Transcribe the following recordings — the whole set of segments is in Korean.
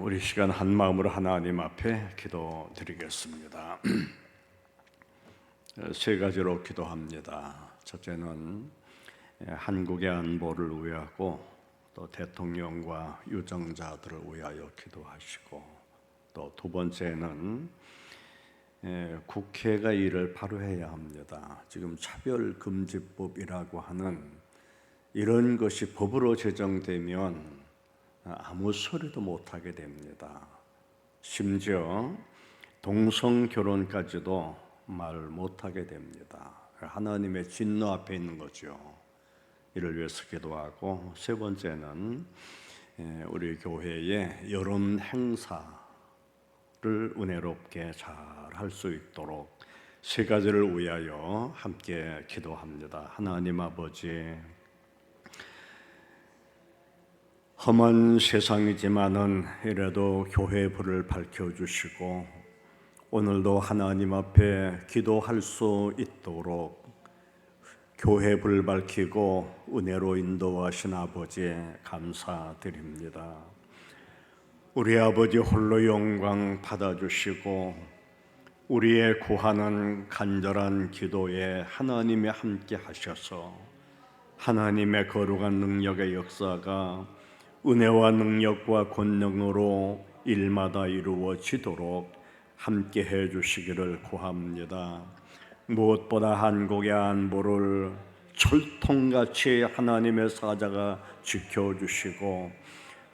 우리 시간 한 마음으로 하나님 앞에 기도드리겠습니다. 세 가지로 기도합니다. 첫째는 한국의 안보를 위하고, 또 대통령과 유정자들을 위하여 기도하시고, 또 두 번째는 국회가 일을 바로 해야 합니다. 지금 차별금지법이라고 하는 이런 것이 법으로 제정되면 아무 소리도 못하게 됩니다. 심지어 동성결혼까지도 말 못하게 됩니다. 하나님의 진노 앞에 있는 거죠. 이를 위해서 기도하고, 세 번째는 우리 교회의 여름 행사를 은혜롭게 잘 할 수 있도록 세 가지를 위하여 함께 기도합니다. 하나님 아버지, 험한 세상이지만은 이래도 교회의 불을 밝혀주시고, 오늘도 하나님 앞에 기도할 수 있도록 교회의 불을 밝히고 은혜로 인도하신 아버지 감사드립니다. 우리 아버지 홀로 영광 받아주시고, 우리의 구하는 간절한 기도에 하나님이 함께 하셔서 하나님의 거룩한 능력의 역사가 은혜와 능력과 권능으로 일마다 이루어지도록 함께 해주시기를 구합니다. 무엇보다 한국의 안보를 철통같이 하나님의 사자가 지켜주시고,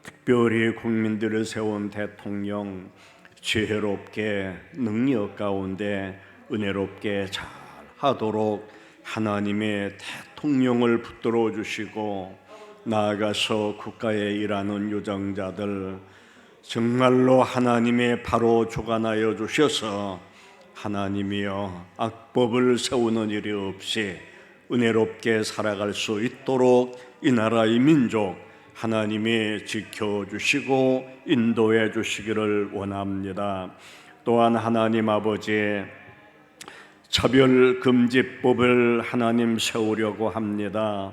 특별히 국민들을 세운 대통령 지혜롭게 능력 가운데 은혜롭게 잘 하도록 하나님의 대통령을 붙들어 주시고, 나아가서 국가에 일하는 유정자들 정말로 하나님의 바로 주관하여 주셔서 하나님이여 악법을 세우는 일이 없이 은혜롭게 살아갈 수 있도록 이 나라의 민족 하나님이 지켜주시고 인도해 주시기를 원합니다. 또한 하나님 아버지, 차별금지법을 하나님 세우려고 합니다.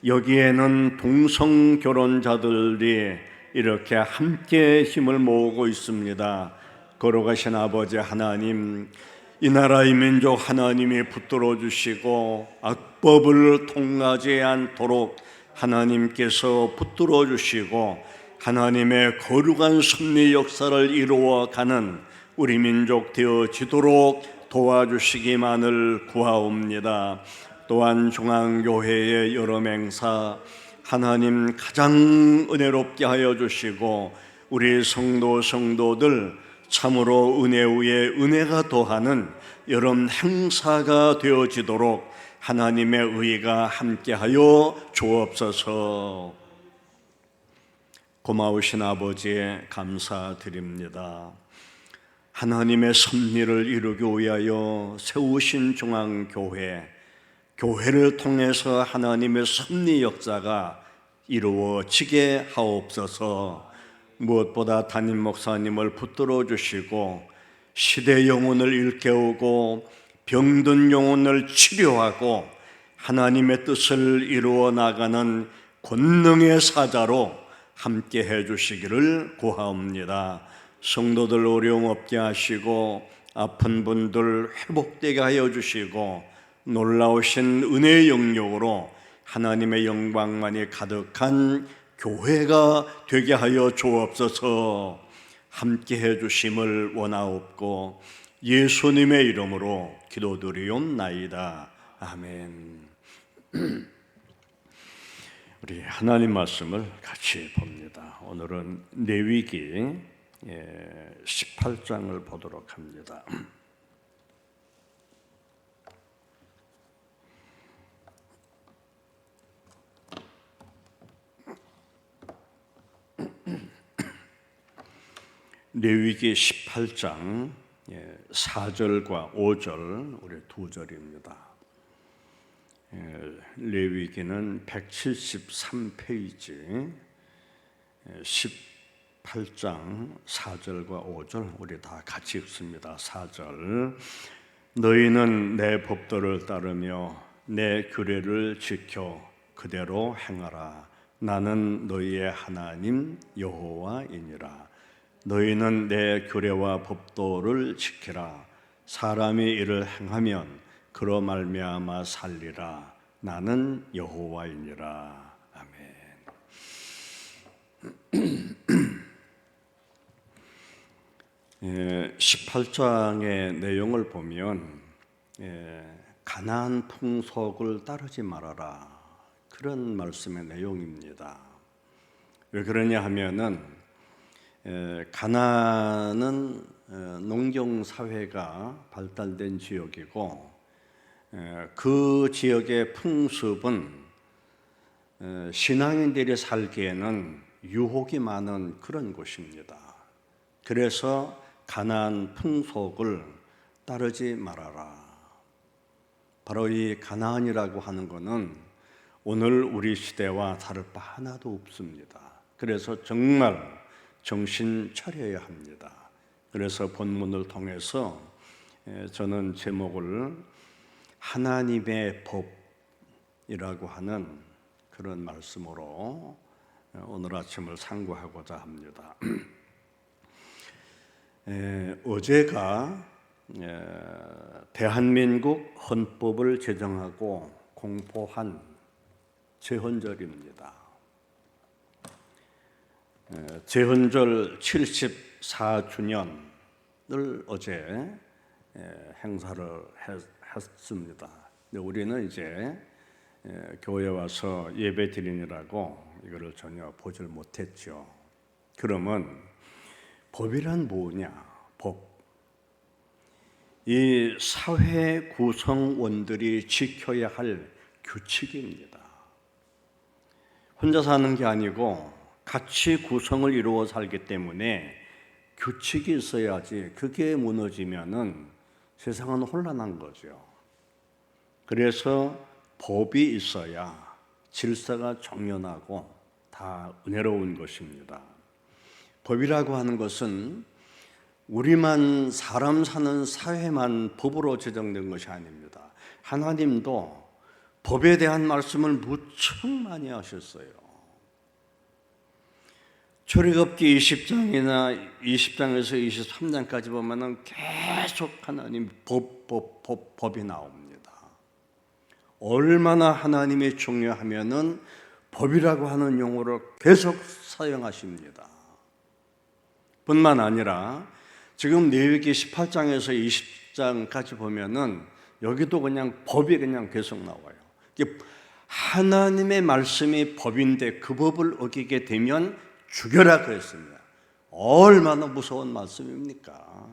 여기에는 동성결혼자들이 이렇게 함께 힘을 모으고 있습니다. 거룩하신 아버지 하나님, 이 나라의 민족 하나님이 붙들어 주시고 악법을 통하지 않도록 하나님께서 붙들어 주시고 하나님의 거룩한 섭리 역사를 이루어가는 우리 민족 되어지도록 도와주시기만을 구하옵니다. 또한 중앙교회의 여름 행사 하나님 가장 은혜롭게 하여 주시고, 우리 성도들 참으로 은혜 위에 은혜가 더하는 여름 행사가 되어지도록 하나님의 의가 함께하여 주옵소서. 고마우신 아버지 감사드립니다. 하나님의 섭리를 이루기 위하여 세우신 중앙교회, 교회를 통해서 하나님의 섭리 역사가 이루어지게 하옵소서. 무엇보다 담임 목사님을 붙들어 주시고 시대 영혼을 일깨우고 병든 영혼을 치료하고 하나님의 뜻을 이루어 나가는 권능의 사자로 함께 해주시기를 구하옵니다. 성도들 어려움 없게 하시고 아픈 분들 회복되게 하여 주시고, 놀라우신 은혜의 영역으로 하나님의 영광만이 가득한 교회가 되게 하여 주옵소서. 함께 해주심을 원하옵고 예수님의 이름으로 기도드리옵나이다. 아멘. 우리 하나님 말씀을 같이 봅니다. 오늘은 레위기 18장을 보도록 합니다. 레위기 18장 4절과 5절, 우리 두 절입니다. 레위기는 173페이지 18장 4절과 5절 우리 다 같이 읽습니다. 4절, 너희는 내 법도를 따르며 내 규례를 지켜 그대로 행하라. 나는 너희의 하나님 여호와이니라. 너희는 내 규례와 법도를 지키라. 사람이 이를 행하면 그로 말미암아 살리라. 나는 여호와이니라. 아멘. 18장의 내용을 보면 가나안 풍속을 따르지 말아라, 그런 말씀의 내용입니다. 왜 그러냐 하면은 가나안은 농경 사회가 발달된 지역이고 그 지역의 풍습은 신앙인들이 살기에는 유혹이 많은 그런 곳입니다. 그래서 가나안 풍속을 따르지 말아라. 바로 이 가나안이라고 하는 것은 오늘 우리 시대와 다를 바 하나도 없습니다. 그래서 정말 정신 차려야 합니다. 그래서 본문을 통해서 저는 제목을 하나님의 법이라고 하는 그런 말씀으로 오늘 아침을 상고하고자 합니다. 어제가 대한민국 헌법을 제정하고 공포한 제헌절입니다. 제헌절 74주년을 어제 행사를 했습니다. 우리는 이제 교회 와서 예배 드리느라고 이거를 전혀 보질 못했죠. 그러면 법이란 뭐냐? 법. 이 사회 구성원들이 지켜야 할 규칙입니다. 혼자 사는 게 아니고 같이 구성을 이루어 살기 때문에 규칙이 있어야지, 그게 무너지면은 세상은 혼란한 거죠. 그래서 법이 있어야 질서가 정연하고 다 은혜로운 것입니다. 법이라고 하는 것은 우리만 사람 사는 사회만 법으로 제정된 것이 아닙니다. 하나님도 법에 대한 말씀을 무척 많이 하셨어요. 출애굽기 20장이나 20장에서 23장까지 보면은 계속 하나님 법이 나옵니다. 얼마나 하나님이 중요하면은 법이라고 하는 용어를 계속 사용하십니다. 뿐만 아니라 지금 레위기 18장에서 20장까지 보면은 여기도 그냥 법이 그냥 계속 나와요. 하나님의 말씀이 법인데 그 법을 어기게 되면 죽여라 그랬습니다. 얼마나 무서운 말씀입니까?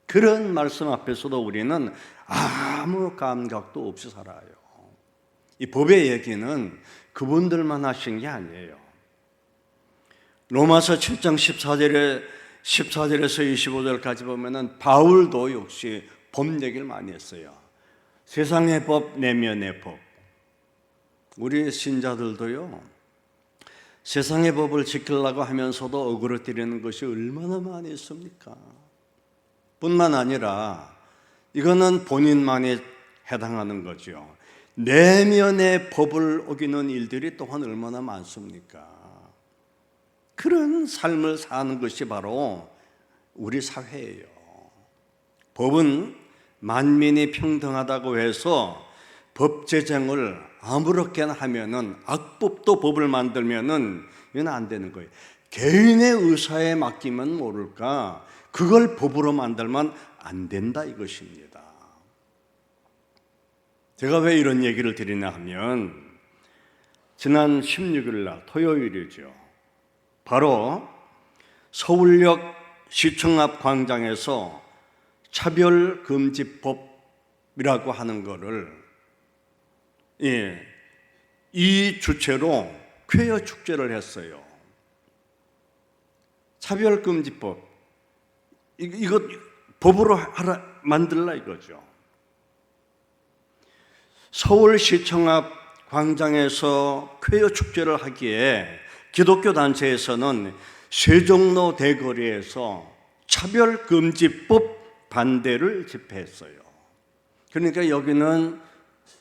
그런 말씀 앞에서도 우리는 아무 감각도 없이 살아요. 이 법의 얘기는 그분들만 하신 게 아니에요. 로마서 7장 14절에서 25절까지 보면은 바울도 역시 법 얘기를 많이 했어요. 세상의 법, 내면의 법. 우리 신자들도요, 세상의 법을 지키려고 하면서도 어그러뜨리는 것이 얼마나 많이 있습니까? 뿐만 아니라 이거는 본인만이 해당하는 거죠. 내면의 법을 어기는 일들이 또한 얼마나 많습니까? 그런 삶을 사는 것이 바로 우리 사회예요. 법은 만민이 평등하다고 해서 법 제정을 아무렇게나 하면은, 악법도 법을 만들면은 이건 안 되는 거예요. 개인의 의사에 맡기면 모를까, 그걸 법으로 만들면 안 된다 이것입니다. 제가 왜 이런 얘기를 드리냐 하면, 지난 16일 날 토요일이죠. 바로 서울역 시청 앞 광장에서 차별금지법이라고 하는 거를 이 주체로 쾌여 축제를 했어요. 차별금지법, 이거 법으로 만들라 이거죠. 서울시청 앞 광장에서 쾌여 축제를 하기에 기독교 단체에서는 세종로 대거리에서 차별금지법 반대를 집회했어요. 그러니까 여기는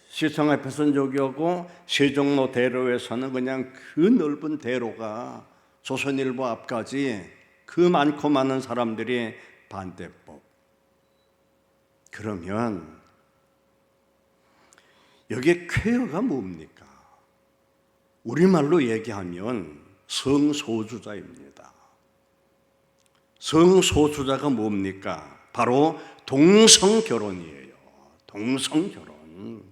시청 앞에서는 저기하고 세종로 대로에서는 그냥 그 넓은 대로가 조선일보 앞까지 그 많고 많은 사람들이 반대법. 그러면 여기에 쾌어가 뭡니까? 우리말로 얘기하면 성소수자입니다. 성소수자가 뭡니까? 바로 동성결혼이에요. 동성결혼.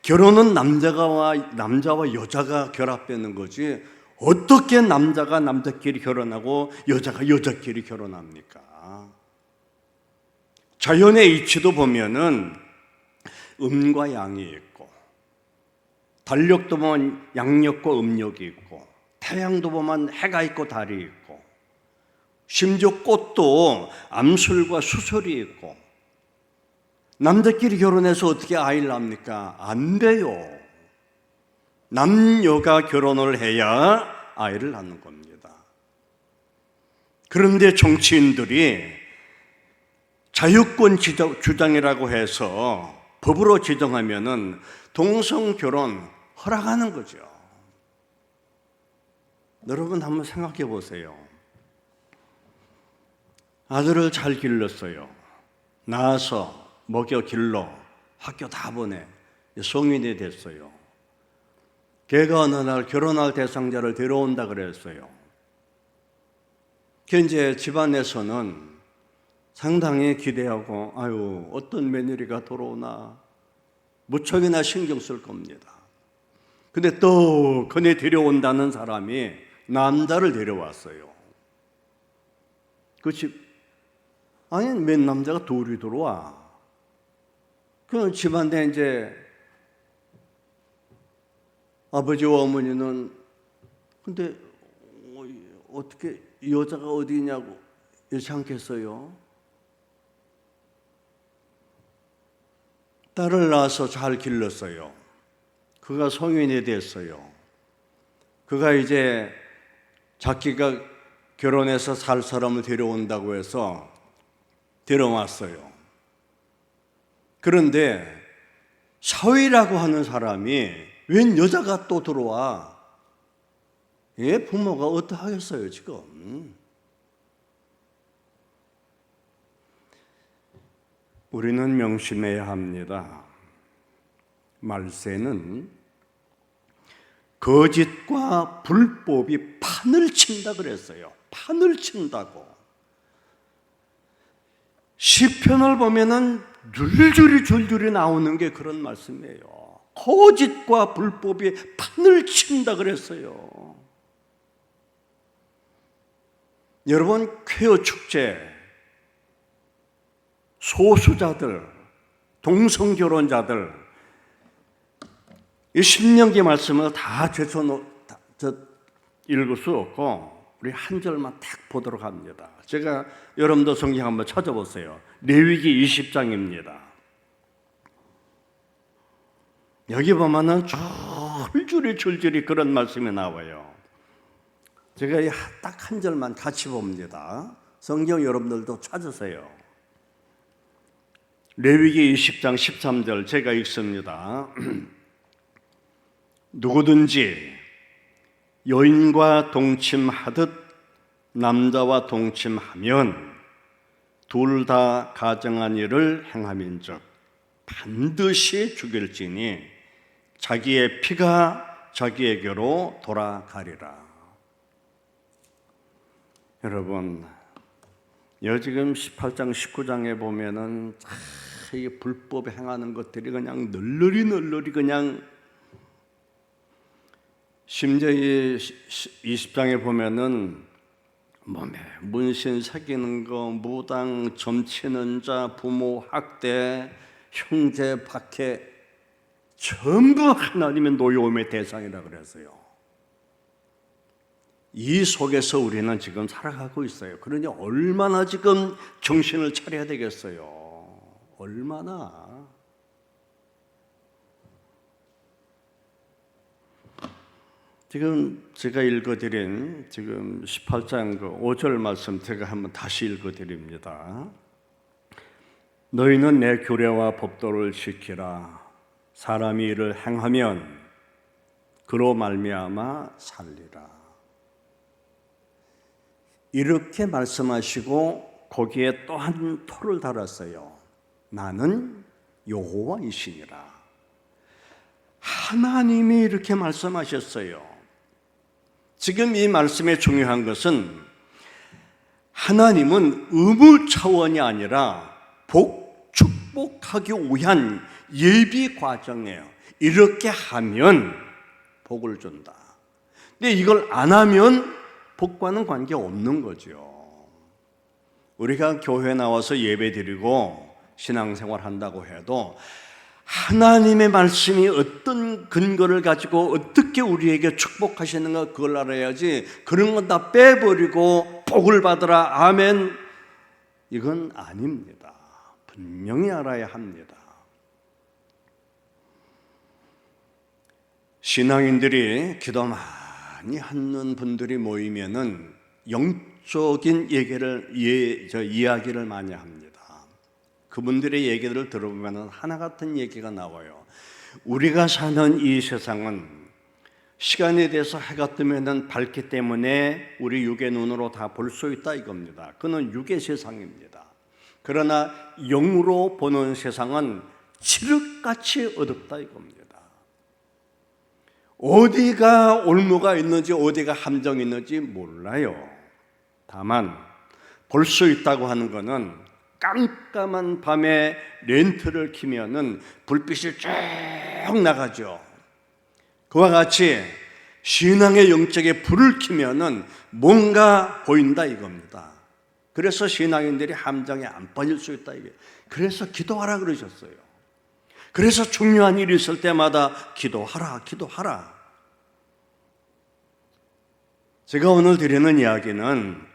결혼은 남자와 여자가 결합되는 거지, 어떻게 남자가 남자끼리 결혼하고 여자가 여자끼리 결혼합니까? 자연의 이치도 보면은 음과 양이 있고, 달력도 보면 양력과 음력이 있고, 태양도 보면 해가 있고 달이 있고, 심지어 꽃도 암술과 수술이 있고, 남자끼리 결혼해서 어떻게 아이를 낳습니까? 안 돼요. 남녀가 결혼을 해야 아이를 낳는 겁니다. 그런데 정치인들이 자유권 주장이라고 해서 법으로 지정하면은 동성결혼 허락하는 거죠. 여러분 한번 생각해 보세요. 아들을 잘 길렀어요. 낳아서 먹여 길러 학교 다 보내 성인이 됐어요. 걔가 어느 날 결혼할 대상자를 데려온다 그랬어요. 그 이제 집안에서는 상당히 기대하고, 아유 어떤 며느리가 돌아오나 무척이나 신경 쓸 겁니다. 근데 또 그네 데려온다는 사람이 남자를 데려왔어요. 그 집, 아니 맨 남자가 둘이 들어와. 그 집안에 이제 아버지와 어머니는, 근데 어떻게 여자가 어디 있냐고 이렇지 않겠어요? 딸을 낳아서 잘 길렀어요. 그가 성인이 됐어요. 그가 이제 자기가 결혼해서 살 사람을 데려온다고 해서 데려왔어요. 그런데 사위라고 하는 사람이 웬 여자가 또 들어와? 예, 부모가 어떡하겠어요 지금? 우리는 명심해야 합니다. 말세는 거짓과 불법이 판을 친다 그랬어요. 판을 친다고. 시편을 보면은 줄줄이 나오는 게 그런 말씀이에요. 거짓과 불법이 판을 친다 그랬어요. 여러분, 쾌어 축제, 소수자들, 동성결혼자들, 이 신명기 말씀을 다 읽을 수 없고 우리 한 절만 딱 보도록 합니다. 제가 여러분도 성경 한번 찾아보세요. 레위기 20장입니다. 여기 보면은 줄줄이 그런 말씀이 나와요. 제가 딱 한 절만 같이 봅니다. 성경 여러분들도 찾으세요. 레위기 20장 13절 제가 읽습니다. 누구든지 여인과 동침하듯 남자와 동침하면 둘 다 가정한 일을 행함인즉 반드시 죽일지니 자기의 피가 자기에게로 돌아가리라. 여러분, 지금 18장 19장에 보면은 이 불법에 행하는 것들이 그냥 널널이 그냥, 심지어 이 20장에 보면은 몸에 문신 새기는 거, 무당, 점치는 자, 부모 학대, 형제 박해, 전부 하나님의 노여움의 대상이라 그랬어요. 이 속에서 우리는 지금 살아가고 있어요. 그러니 얼마나 지금 정신을 차려야 되겠어요. 얼마나. 지금 제가 읽어드린 지금 18장 5절 말씀 제가 한번 다시 읽어드립니다. 너희는 내 규례와 법도를 지키라. 사람이 이를 행하면 그로 말미암아 살리라. 이렇게 말씀하시고 거기에 또 한 토를 달았어요. 나는 여호와이시니라. 하나님이 이렇게 말씀하셨어요. 지금 이 말씀의 중요한 것은 하나님은 의무 차원이 아니라 축복하기 위한 예비 과정이에요. 이렇게 하면 복을 준다. 근데 이걸 안 하면 복과는 관계 없는 거죠. 우리가 교회 나와서 예배 드리고 신앙생활 한다고 해도 하나님의 말씀이 어떤 근거를 가지고 어떻게 우리에게 축복하시는가 그걸 알아야지, 그런 건 다 빼버리고 복을 받으라 아멘, 이건 아닙니다. 분명히 알아야 합니다. 신앙인들이 기도 많이 하는 분들이 모이면은 영적인 이야기를 많이 합니다. 그분들의 얘기들을 들어보면 하나 같은 얘기가 나와요. 우리가 사는 이 세상은 시간에 대해서 해가 뜨면은 밝기 때문에 우리 육의 눈으로 다 볼 수 있다 이겁니다. 그는 육의 세상입니다. 그러나 영으로 보는 세상은 칠흑같이 어둡다 이겁니다. 어디가 올무가 있는지 어디가 함정이 있는지 몰라요. 다만 볼 수 있다고 하는 것은 깜깜한 밤에 렌트를 켜면은 불빛이 쭉 나가죠. 그와 같이 신앙의 영적에 불을 켜면은 뭔가 보인다 이겁니다. 그래서 신앙인들이 함정에 안 빠질 수 있다 이게. 그래서 기도하라 그러셨어요. 그래서 중요한 일이 있을 때마다 기도하라. 제가 오늘 드리는 이야기는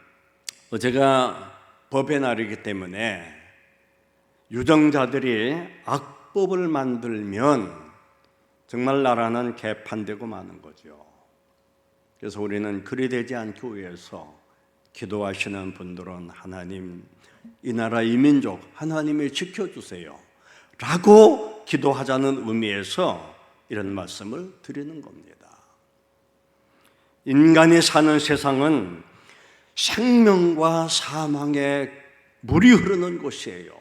제가 법의 날이기 때문에 유정자들이 악법을 만들면 정말 나라는 개판되고 마는 거죠. 그래서 우리는 그리 되지 않기 위해서 기도하시는 분들은 하나님, 이 나라 이 민족 하나님이 지켜주세요 라고 기도하자는 의미에서 이런 말씀을 드리는 겁니다. 인간이 사는 세상은 생명과 사망의 물이 흐르는 곳이에요.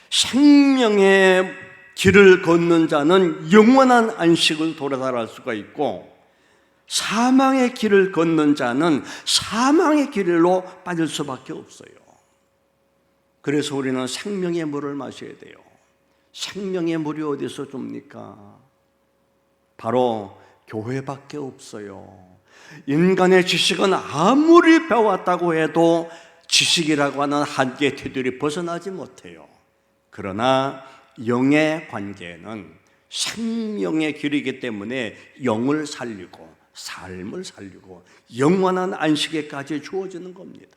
생명의 길을 걷는 자는 영원한 안식을 도래할 수가 있고, 사망의 길을 걷는 자는 사망의 길로 빠질 수밖에 없어요. 그래서 우리는 생명의 물을 마셔야 돼요. 생명의 물이 어디서 줍니까? 바로 교회밖에 없어요. 인간의 지식은 아무리 배웠다고 해도 지식이라고 하는 한계 테두리 벗어나지 못해요. 그러나 영의 관계는 생명의 길이기 때문에 영을 살리고 삶을 살리고 영원한 안식에까지 주어지는 겁니다.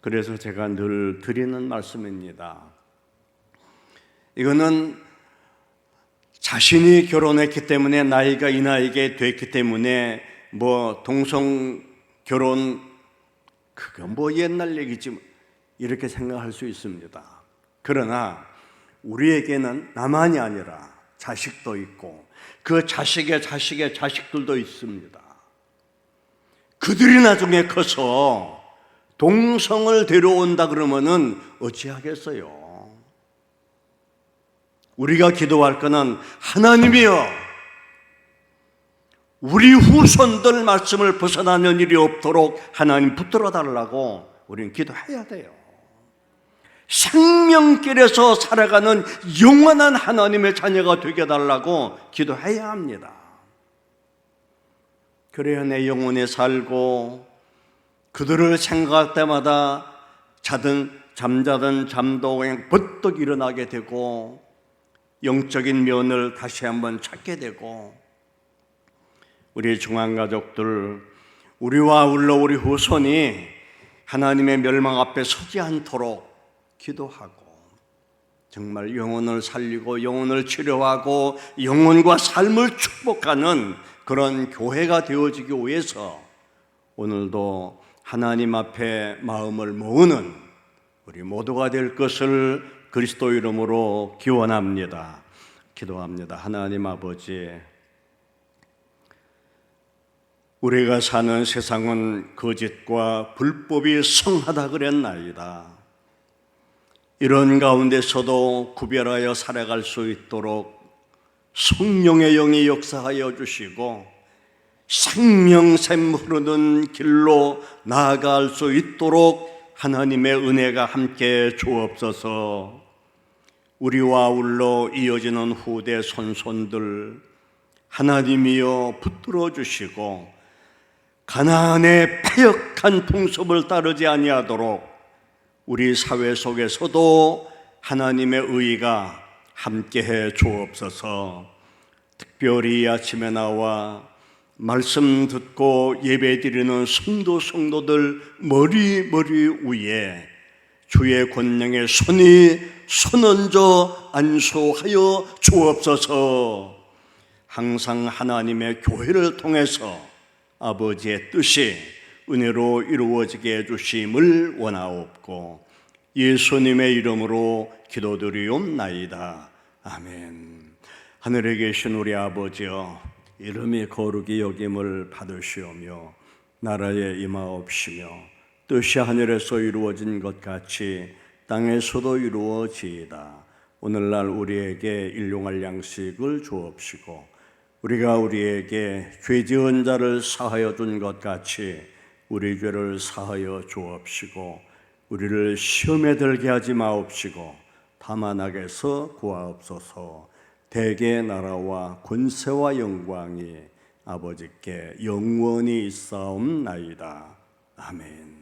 그래서 제가 늘 드리는 말씀입니다. 이거는 자신이 결혼했기 때문에, 나이가 이 나이게 됐기 때문에 동성 결혼 그거 옛날 얘기지 이렇게 생각할 수 있습니다. 그러나 우리에게는 나만이 아니라 자식도 있고 그 자식의 자식들도 있습니다. 그들이 나중에 커서 동성을 데려온다 그러면은 어찌하겠어요? 우리가 기도할 것은 하나님이여, 우리 후손들 말씀을 벗어나는 일이 없도록 하나님 붙들어 달라고 우리는 기도해야 돼요. 생명길에서 살아가는 영원한 하나님의 자녀가 되게 달라고 기도해야 합니다. 그래야 내 영혼에 살고 그들을 생각할 때마다 잠자든 잠도 그냥 벌떡 일어나게 되고 영적인 면을 다시 한번 찾게 되고, 우리 중앙가족들, 우리와 우리 후손이 하나님의 멸망 앞에 서지 않도록 기도하고 정말 영혼을 살리고 영혼을 치료하고 영혼과 삶을 축복하는 그런 교회가 되어지기 위해서 오늘도 하나님 앞에 마음을 모으는 우리 모두가 될 것을 그리스도 이름으로 기원합니다. 기도합니다. 하나님 아버지, 우리가 사는 세상은 거짓과 불법이 성하다 그랬나이다. 이런 가운데서도 구별하여 살아갈 수 있도록 성령의 영이 역사하여 주시고 생명샘 흐르는 길로 나아갈 수 있도록 하나님의 은혜가 함께 주옵소서. 우리와 아울러 이어지는 후대 손손들 하나님이여 붙들어 주시고 가나안의 패역한 풍습을 따르지 아니하도록 우리 사회 속에서도 하나님의 의가 함께해 주옵소서. 특별히 아침에 나와 말씀 듣고 예배드리는 성도들 머리 위에 주의 권능의 손이 손얹어 안수하여 주옵소서. 항상 하나님의 교회를 통해서 아버지의 뜻이 은혜로 이루어지게 해주심을 원하옵고 예수님의 이름으로 기도드리옵나이다. 아멘. 하늘에 계신 우리 아버지여, 이름이 거룩히 여김을 받으시오며 나라에 임하옵시며 뜻이 하늘에서 이루어진 것 같이 땅에서도 이루어지이다. 오늘날 우리에게 일용할 양식을 주옵시고 우리가 우리에게 죄 지은 자를 사하여 준 것 같이 우리 죄를 사하여 주옵시고 우리를 시험에 들게 하지 마옵시고 다만 악에서 구하옵소서. 대개 나라와 권세와 영광이 아버지께 영원히 있사옵나이다. 아멘.